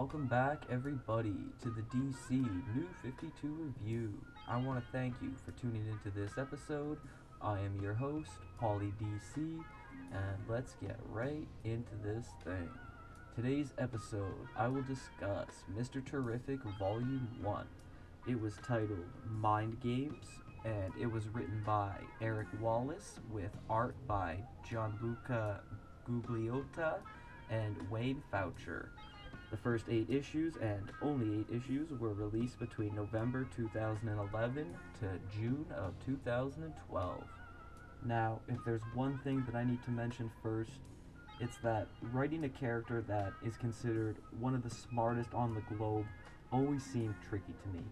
welcome back everybody to the DC New 52 review. I want to thank you for tuning into this episode. I am your host, Paulie DC, and let's get right into this thing. Today's episode, I will discuss Mr. Terrific Volume 1. It was titled Mind Games, and it was written by Eric Wallace with art by Gianluca Gugliotta and Wayne Foucher. The first 8 issues, and only 8 issues, were released between November 2011 to June of 2012. Now, if there's one thing that I need to mention first, it's that writing a character that is considered one of the smartest on the globe always seemed tricky to me,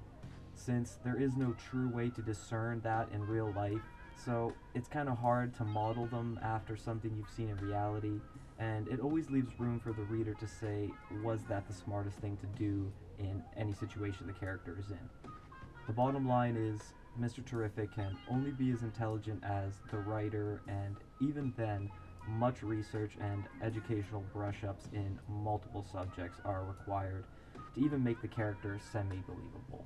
since there is no true way to discern that in real life, so it's kind of hard to model them after something you've seen in reality, and it always leaves room for the reader to say, was that the smartest thing to do in any situation the character is in? The bottom line is, Mr. Terrific can only be as intelligent as the writer, and even then, much research and educational brush-ups in multiple subjects are required to even make the character semi-believable.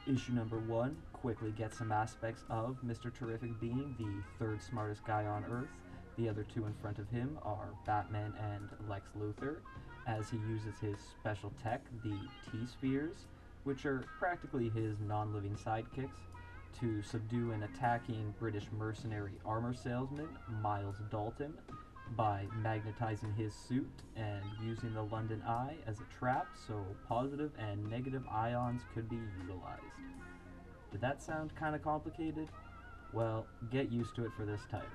Issue number 1 quickly gets some aspects of Mr. Terrific being the third smartest guy on Earth. The other two in front of him are Batman and Lex Luthor, as he uses his special tech, the T-Spheres, which are practically his non-living sidekicks, to subdue an attacking British mercenary armor salesman, Miles Dalton, by magnetizing his suit and using the London Eye as a trap so positive and negative ions could be utilized. Did that sound kinda complicated? Well, get used to it for this title.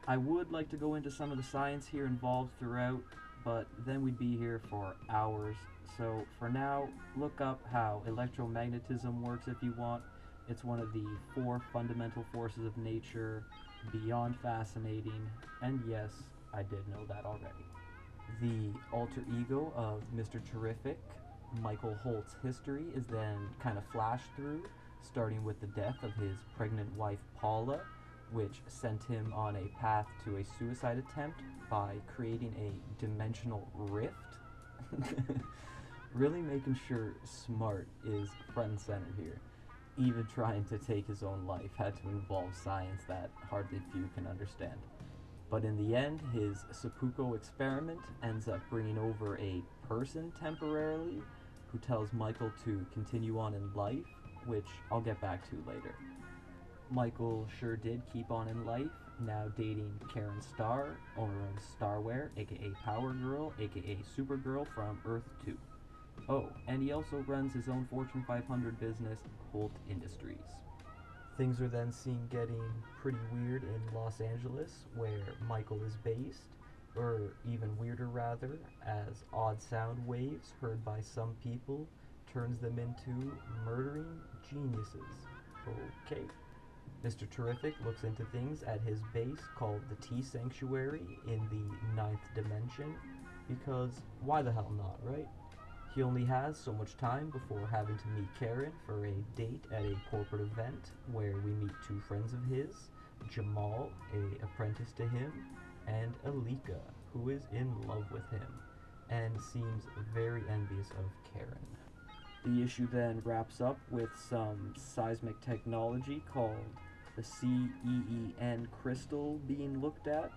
I would like to go into some of the science here involved throughout, but then we'd be here for hours. So for now, look up how electromagnetism works if you want. It's one of the 4 fundamental forces of nature, beyond fascinating, and yes, I did know that already. The alter ego of Mr. Terrific, Michael Holt's history, is then kind of flashed through, starting with the death of his pregnant wife Paula, which sent him on a path to a suicide attempt by creating a dimensional rift. Really making sure smart is front and center here. Even trying to take his own life had to involve science that hardly few can understand. But in the end, his seppuku experiment ends up bringing over a person temporarily who tells Michael to continue on in life, which I'll get back to later. Michael sure did keep on in life, now dating Karen Starr, owner of Starwear, aka Power Girl, aka Supergirl from Earth 2. Oh, and he also runs his own Fortune 500 business, Holt Industries. Things are then seen getting pretty weird in Los Angeles, where Michael is based, or even weirder rather, as odd sound waves heard by some people turns them into murdering geniuses. Okay. Mr. Terrific looks into things at his base called the T Sanctuary in the 9th dimension, because why the hell not, right? He only has so much time before having to meet Karen for a date at a corporate event where we meet 2 friends of his, Jamal, a apprentice to him, and Alika, who is in love with him and seems very envious of Karen. The issue then wraps up with some seismic technology called the CEEN crystal being looked at,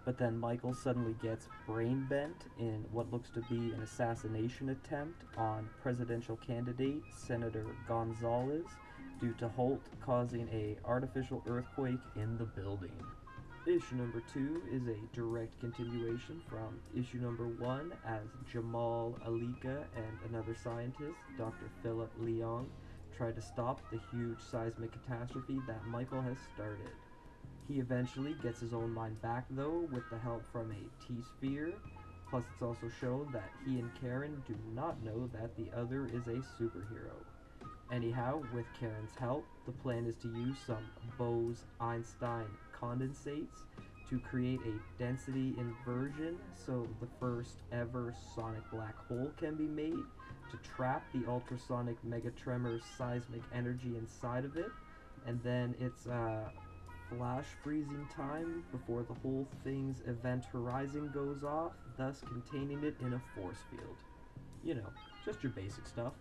but then Michael suddenly gets brain bent in what looks to be an assassination attempt on presidential candidate Senator Gonzalez due to Holt causing a artificial earthquake in the building. Issue number 2 is a direct continuation from issue number 1 as Jamal, Alika, and another scientist, Dr. Philip Leong, try to stop the huge seismic catastrophe that Michael has started. He eventually gets his own mind back though with the help from a T-Sphere, plus it's also shown that he and Karen do not know that the other is a superhero. Anyhow, with Karen's help, the plan is to use some Bose-Einstein condensates to create a density inversion so the first ever sonic black hole can be made to trap the ultrasonic megatremor's seismic energy inside of it, and then it's flash freezing time before the whole thing's event horizon goes off, thus containing it in a force field. You know, just your basic stuff.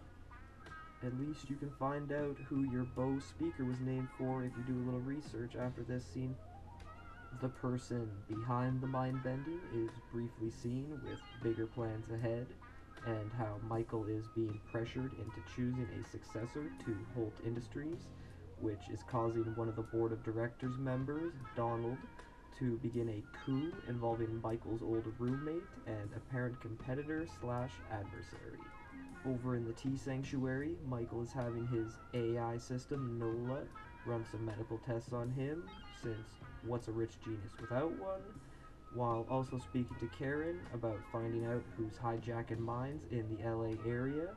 At least you can find out who your Bose speaker was named for if you do a little research after this scene. The person behind the mind bending is briefly seen with bigger plans ahead, and how Michael is being pressured into choosing a successor to Holt Industries, which is causing one of the board of directors members, Donald, to begin a coup involving Michael's old roommate and apparent competitor slash adversary. Over in the Tea Sanctuary, Michael is having his AI system, Nola, run some medical tests on him, since what's a rich genius without one, while also speaking to Karen about finding out who's hijacking minds in the LA area,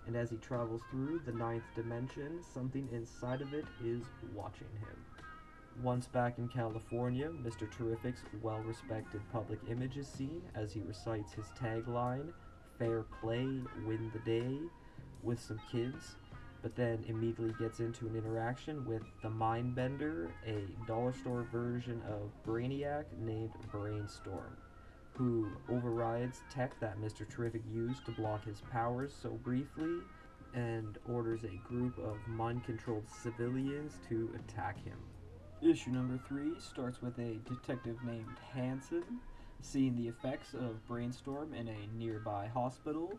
and as he travels through the ninth dimension, something inside of it is watching him. Once back in California, Mr. Terrific's well-respected public image is seen as he recites his tagline, "Fair play, win the day," with some kids, but then immediately gets into an interaction with the Mindbender, a dollar store version of Brainiac named Brainstorm, who overrides tech that Mr. Terrific used to block his powers so briefly, and orders a group of mind-controlled civilians to attack him. Issue number 3 starts with a detective named Hanson seeing the effects of Brainstorm in a nearby hospital,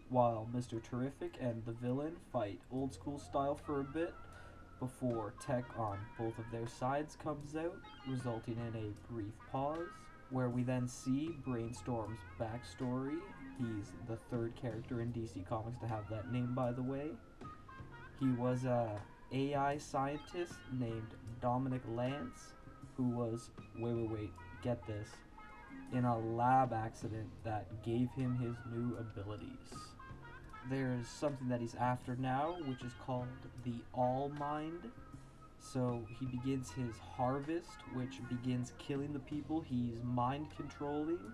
while Mr. Terrific and the villain fight old school style for a bit before tech on both of their sides comes out, resulting in a brief pause, where we then see Brainstorm's backstory. He's the third character in DC Comics to have that name, by the way. He was a AI scientist named Dominic Lance, who was, get this, in a lab accident that gave him his new abilities. There's something that he's after now, which is called the All Mind. So he begins his harvest, which begins killing the people he's mind controlling,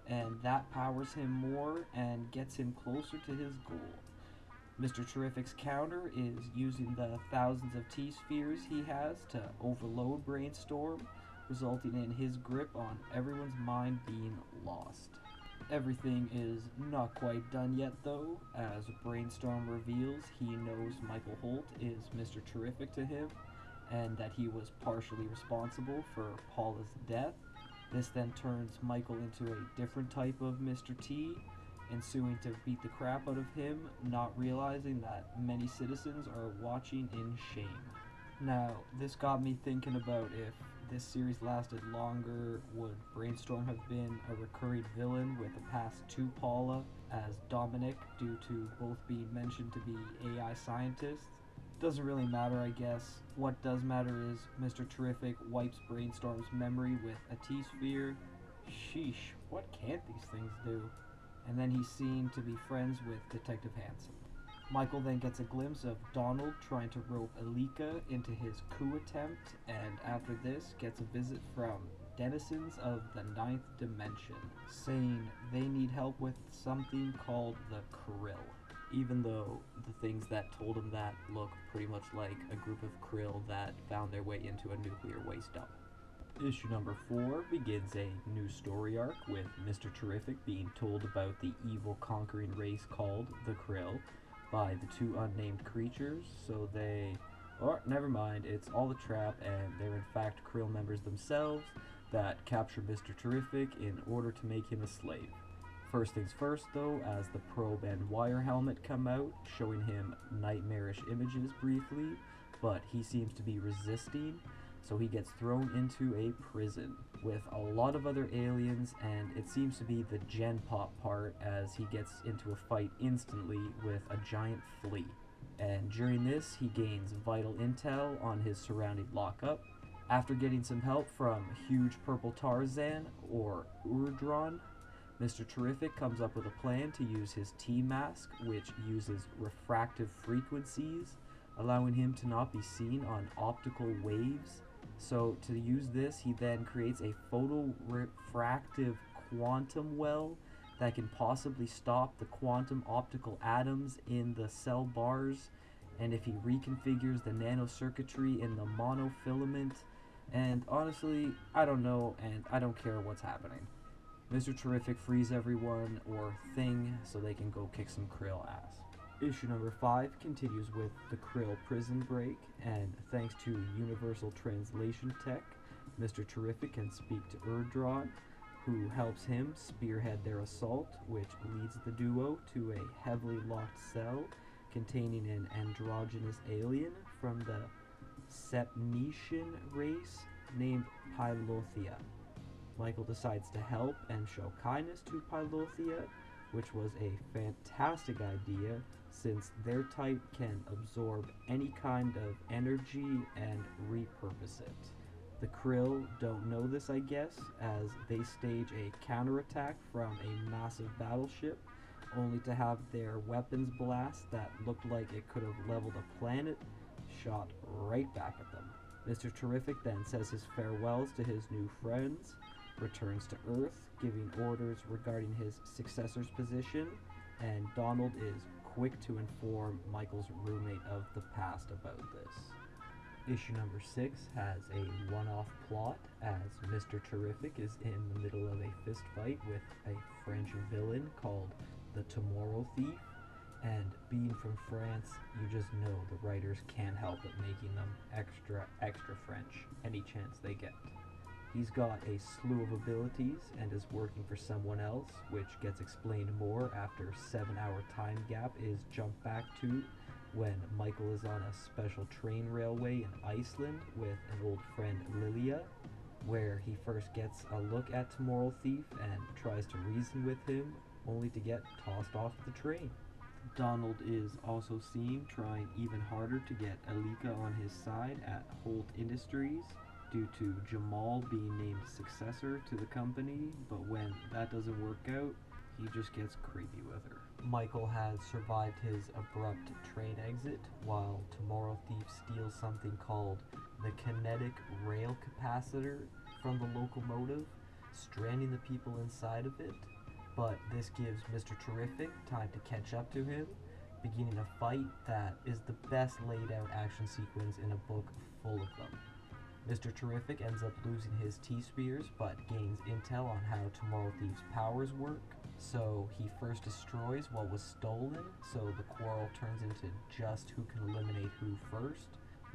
and that powers him more and gets him closer to his goal. Mr. Terrific's counter is using the thousands of T-spheres he has to overload Brainstorm, resulting in his grip on everyone's mind being lost. Everything is not quite done yet though, as Brainstorm reveals he knows Michael Holt is Mr. Terrific to him, and that he was partially responsible for Paula's death. This then turns Michael into a different type of Mr. T, ensuing to beat the crap out of him, not realizing that many citizens are watching in shame. Now, this got me thinking about if this series lasted longer, would Brainstorm have been a recurring villain with a past to Paula as Dominic, due to both being mentioned to be AI scientists? Doesn't really matter, I guess. What does matter is Mr. Terrific wipes Brainstorm's memory with a T-sphere. Sheesh, what can't these things do? And then he's seen to be friends with Detective Hanson. Michael then gets a glimpse of Donald trying to rope Alika into his coup attempt, and after this gets a visit from denizens of the ninth dimension, saying they need help with something called the Krill, even though the things that told him that look pretty much like a group of Krill that found their way into a nuclear waste dump. Issue number 4 begins a new story arc with Mr. Terrific being told about the evil conquering race called the Krill by the two unnamed creatures, so never mind, it's all a trap and they're in fact Krill members themselves that capture Mr. Terrific in order to make him a slave. First things first though, as the probe and wire helmet come out, showing him nightmarish images briefly, but he seems to be resisting, so he gets thrown into a prison with a lot of other aliens, and it seems to be the Gen Pop part as he gets into a fight instantly with a giant flea. And during this, he gains vital intel on his surrounding lockup. After getting some help from huge purple Tarzan, or Urdron, Mr. Terrific comes up with a plan to use his T-mask, which uses refractive frequencies, allowing him to not be seen on optical waves. So to use this, he then creates a photorefractive quantum well that can possibly stop the quantum optical atoms in the cell bars, and if he reconfigures the nanocircuitry in the monofilament, and honestly, I don't know and I don't care what's happening. Mr. Terrific frees everyone or thing so they can go kick some Krill ass. Issue number 5 continues with the Krill prison break, and thanks to Universal Translation Tech, Mr. Terrific can speak to Erdron, who helps him spearhead their assault, which leads the duo to a heavily locked cell containing an androgynous alien from the Sepnetian race named Pylothea. Michael decides to help and show kindness to Pylothea, which was a fantastic idea since their type can absorb any kind of energy and repurpose it. The Krill don't know this, I guess, as they stage a counterattack from a massive battleship, only to have their weapons blast that looked like it could have leveled a planet shot right back at them. Mr. Terrific then says his farewells to his new friends, returns to Earth, giving orders regarding his successor's position, and Donald is quick to inform Michael's roommate of the past about this. Issue number 6 has a one-off plot as Mr. Terrific is in the middle of a fist fight with a French villain called the Tomorrow Thief, and being from France, you just know the writers can't help but making them extra French any chance they get. He's got a slew of abilities and is working for someone else, which gets explained more after a 7-hour time gap is jumped back to when Michael is on a special train railway in Iceland with an old friend Lilia, where he first gets a look at Tomorrow Thief and tries to reason with him, only to get tossed off the train. Donald is also seen trying even harder to get Alika on his side at Holt Industries, due to Jamal being named successor to the company, but when that doesn't work out, he just gets creepy with her. Michael has survived his abrupt train exit, while Tomorrow Thief steals something called the kinetic rail capacitor from the locomotive, stranding the people inside of it, but this gives Mr. Terrific time to catch up to him, beginning a fight that is the best laid out action sequence in a book full of them. Mr. Terrific ends up losing his T-Spears, but gains intel on how Tomorrow Thief's powers work, so he first destroys what was stolen, so the quarrel turns into just who can eliminate who first,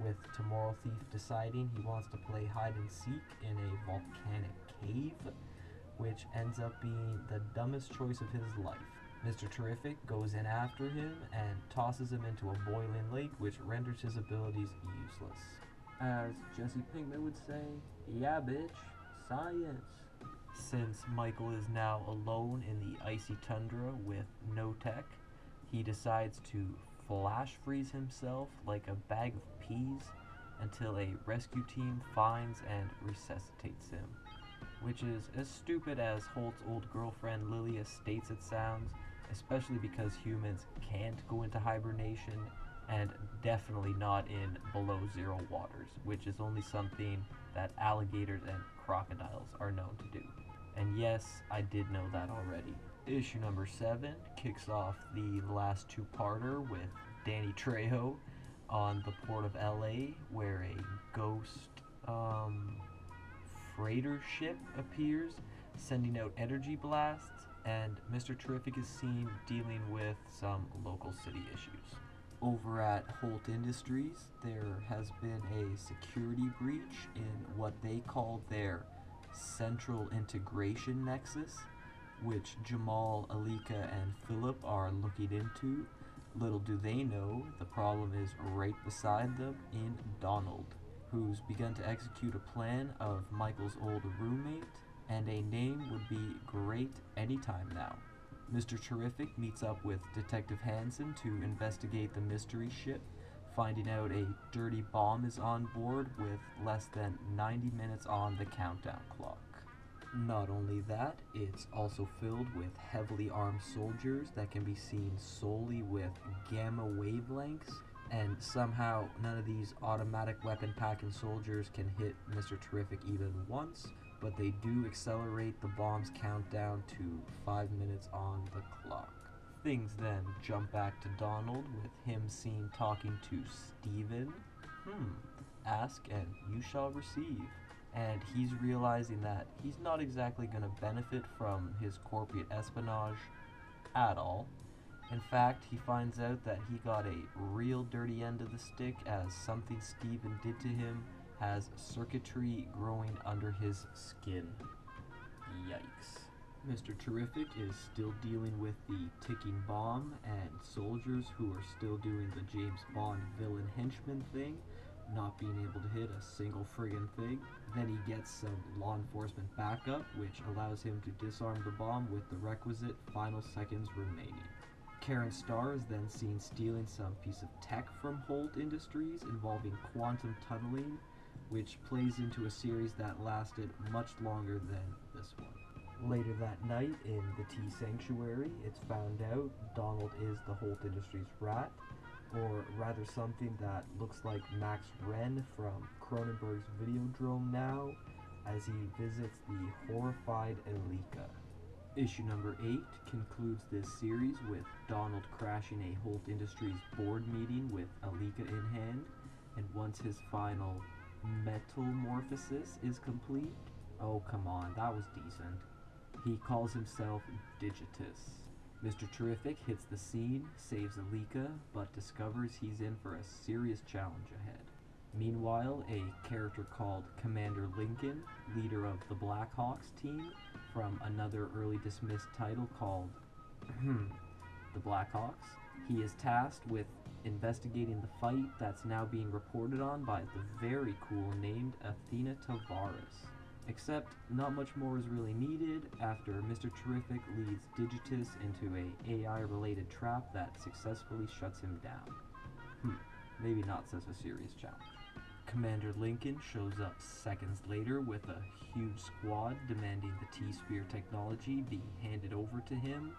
with Tomorrow Thief deciding he wants to play hide and seek in a volcanic cave, which ends up being the dumbest choice of his life. Mr. Terrific goes in after him and tosses him into a boiling lake, which renders his abilities useless. As Jesse Pinkman would say, yeah bitch, science. Since Michael is now alone in the icy tundra with no tech, he decides to flash freeze himself like a bag of peas until a rescue team finds and resuscitates him, which is as stupid as Holt's old girlfriend Lilia states it sounds, especially because humans can't go into hibernation, and definitely not in below zero waters, which is only something that alligators and crocodiles are known to do. And yes, I did know that already. Issue number 7 kicks off the last two-parter with Danny Trejo on the port of LA, where a ghost freighter ship appears, sending out energy blasts, and Mr. Terrific is seen dealing with some local city issues. Over at Holt Industries, there has been a security breach in what they call their Central Integration Nexus, which Jamal, Alika, and Philip are looking into. Little do they know, the problem is right beside them in Donald, who's begun to execute a plan of Michael's old roommate, and a name would be great anytime now. Mr. Terrific meets up with Detective Hansen to investigate the mystery ship, finding out a dirty bomb is on board with less than 90 minutes on the countdown clock. Not only that, it's also filled with heavily armed soldiers that can be seen solely with gamma wavelengths, and somehow none of these automatic weapon packing soldiers can hit Mr. Terrific even once, but they do accelerate the bomb's countdown to 5 minutes on the clock. Things then jump back to Donald, with him seen talking to Steven. Ask and you shall receive. and he's realizing that he's not exactly going to benefit from his corporate espionage at all. In fact, he finds out that he got a real dirty end of the stick as something Steven did to him has circuitry growing under his skin. Yikes. Mr. Terrific is still dealing with the ticking bomb and soldiers who are still doing the James Bond villain henchman thing, not being able to hit a single friggin' thing. Then he gets some law enforcement backup, which allows him to disarm the bomb with the requisite final seconds remaining. Karen Starr is then seen stealing some piece of tech from Holt Industries involving quantum tunneling, which plays into a series that lasted much longer than this one. Later that night in the Tea Sanctuary, it's found out Donald is the Holt Industries rat, or rather something that looks like Max Wren from Cronenberg's Videodrome now, as he visits the horrified Elika. Issue number 8 concludes this series with Donald crashing a Holt Industries board meeting with Elika in hand, and once his final metamorphosis is complete, oh come on, that was decent, he calls himself Digitus. Mr. Terrific hits the scene, saves Elika, but discovers he's in for a serious challenge ahead. Meanwhile, a character called Commander Lincoln, leader of the Blackhawks team, from another early dismissed title called the Blackhawks, he is tasked with investigating the fight that's now being reported on by the very cool named Athena Tavares. Except not much more is really needed after Mr. Terrific leads Digitus into a AI-related trap that successfully shuts him down. Maybe not such a serious challenge. Commander Lincoln shows up seconds later with a huge squad demanding the T-Spear technology be handed over to him,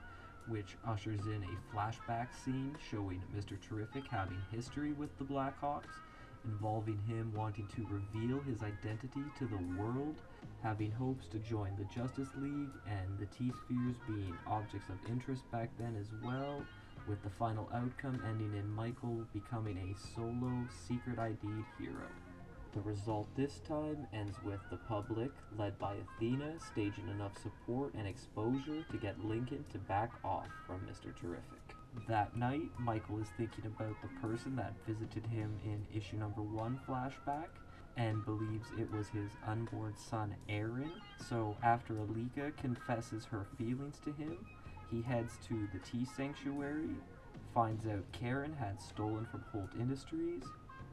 which ushers in a flashback scene showing Mr. Terrific having history with the Blackhawks, involving him wanting to reveal his identity to the world, having hopes to join the Justice League, and the T-Spheres being objects of interest back then as well, with the final outcome ending in Michael becoming a solo, secret ID'd hero. The result this time ends with the public, led by Athena, staging enough support and exposure to get Lincoln to back off from Mr. Terrific. That night, Michael is thinking about the person that visited him in issue number 1 flashback, and believes it was his unborn son Aaron, so after Elika confesses her feelings to him, he heads to the Tea Sanctuary, finds out Karen had stolen from Holt Industries,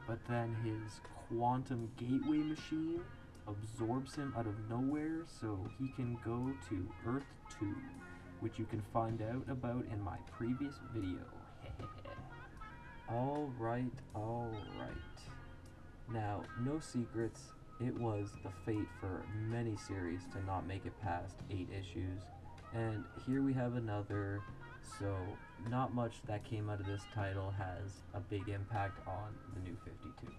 but then his quantum gateway machine absorbs him out of nowhere so he can go to Earth 2, which you can find out about in my previous video. Alright. Now, no secrets, it was the fate for many series to not make it past 8 issues, and here we have another, so not much that came out of this title has a big impact on the New 52.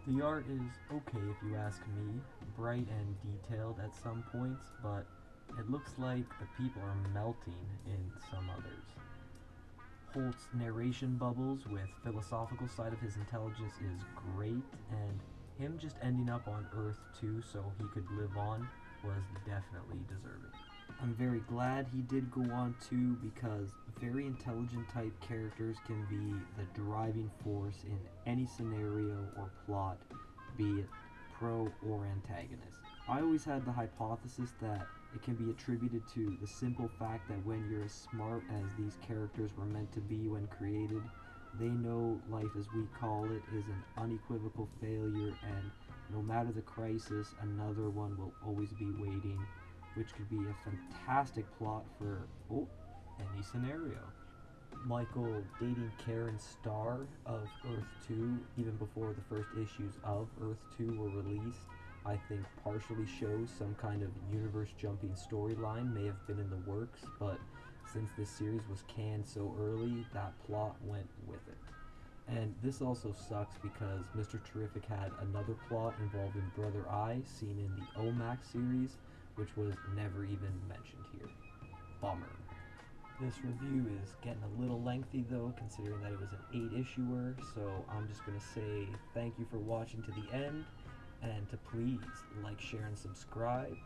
The art is okay if you ask me, bright and detailed at some points, but it looks like the people are melting in some others. Holt's narration bubbles with philosophical side of his intelligence is great, and him just ending up on Earth 2 so he could live on was definitely deserving. I'm very glad he did go on too, because very intelligent type characters can be the driving force in any scenario or plot, be it pro or antagonist. I always had the hypothesis that it can be attributed to the simple fact that when you're as smart as these characters were meant to be when created, they know life as we call it is an unequivocal failure, and no matter the crisis, another one will always be waiting, which could be a fantastic plot for any scenario. Michael dating Karen Starr of Earth 2 even before the first issues of Earth 2 were released, I think partially shows some kind of universe-jumping storyline may have been in the works, but since this series was canned so early, that plot went with it. And this also sucks because Mr. Terrific had another plot involving Brother Eye seen in the OMAC series, which was never even mentioned here. Bummer. This review is getting a little lengthy though, considering that it was an 8-issuer, so I'm just going to say thank you for watching to the end. and to please like, share, and subscribe.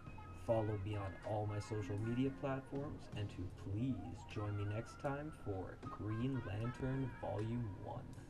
Follow me on all my social media platforms, and to please join me next time for Green Lantern Volume 1.